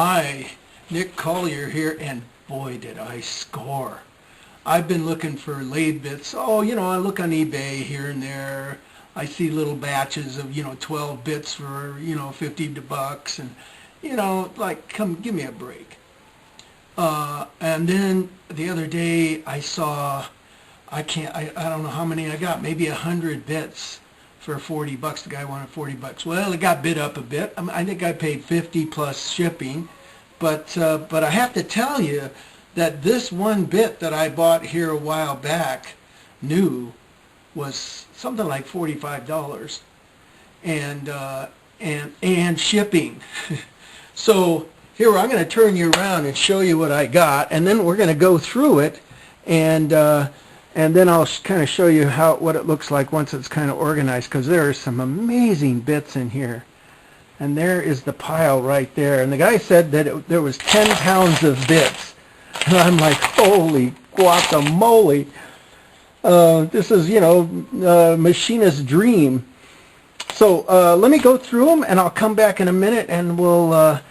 Hi, Nick Collier here, and boy did I score. I've been looking for lathe bits. Oh, I look on eBay here and there. I see little batches of, 12 bits for, $50 and, like, come give me a break. And then the other day I saw, I don't know how many I got, maybe 100 bits for $40. The guy wanted $40. Well, it got bid up a bit. I think I paid 50 plus shipping, but I have to tell you that this one bit that I bought here a while back, new, was something like $45, and shipping. So here I'm going to turn you around and show you what I got, and then we're going to go through it, and then I'll kind of show you what it looks like once it's kind of organized, because there are some amazing bits in here. And there is the pile right there. And the guy said that there was 10 pounds of bits. And I'm like, holy guacamole. This is, machinist's dream. So let me go through them, and I'll come back in a minute, and we'll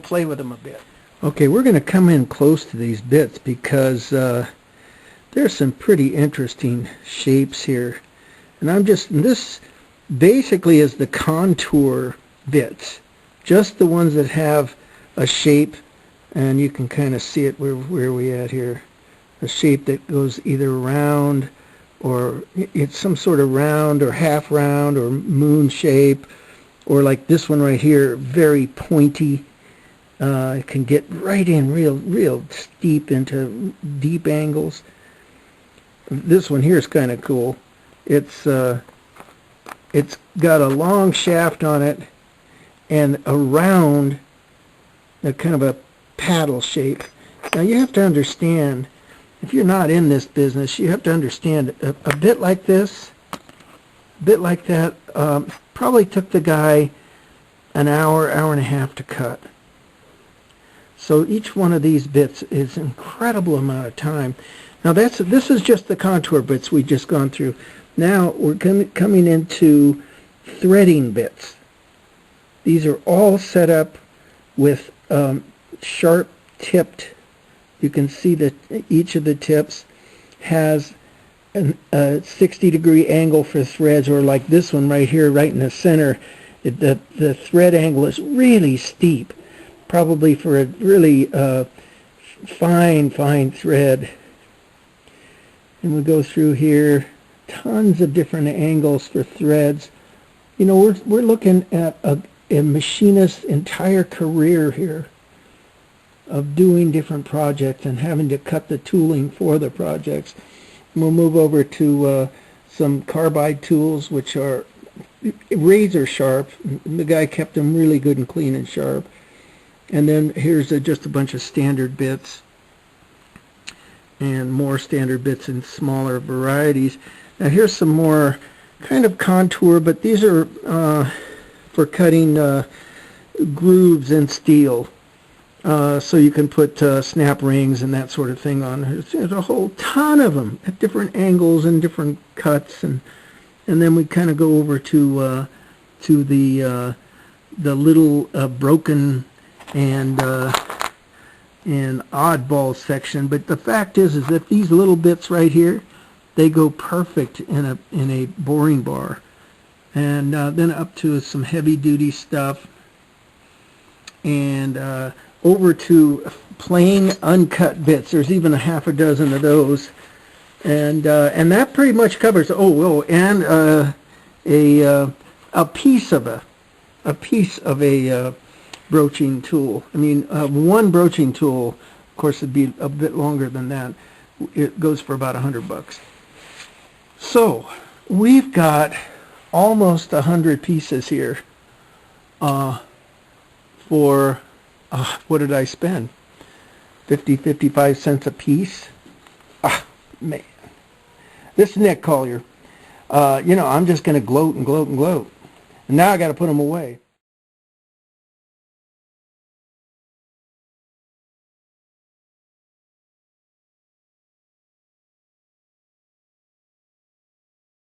play with them a bit. Okay, we're going to come in close to these bits because there's some pretty interesting shapes here. And this basically is the contour bits, just the ones that have a shape, and you can kind of see it where we at here. A shape that goes either round, or it's some sort of round or half round or moon shape, or like this one right here, very pointy. It can get right in real steep into deep angles. This one here is kind of cool. It's got a long shaft on it and a round, kind of a paddle shape. Now you have to understand, if you're not in this business, you have to understand a bit like this, a bit like that, probably took the guy an hour and a half to cut. So each one of these bits is an incredible amount of time. Now this is just the contour bits we've just gone through. Now we're coming into threading bits. These are all set up with sharp tipped. You can see that each of the tips has a 60-degree angle for threads, or like this one right here, right in the center. The thread angle is really steep, probably for a really fine thread. And we go through here, tons of different angles for threads. We're looking at a machinist's entire career here of doing different projects and having to cut the tooling for the projects. And we'll move over to some carbide tools, which are razor sharp. The guy kept them really good and clean and sharp. And then here's just a bunch of standard bits, and more standard bits in smaller varieties. Now here's some more kind of contour, but these are for cutting grooves in steel. So you can put snap rings and that sort of thing on. There's a whole ton of them at different angles and different cuts, and then we kind of go over to the little broken and oddball section. But the fact is that these little bits right here, they go perfect in a boring bar. And then up to some heavy duty stuff, and over to plain uncut bits. There's even a half a dozen of those, and that pretty much covers. And a piece of a broaching tool. I mean, one broaching tool, of course, would be a bit longer than that. It goes for about $100. So we've got almost 100 pieces here for what did I spend? 55 cents a piece. Man, this is Nick Collier. I'm just going to gloat and gloat and gloat, and now I got to put them away.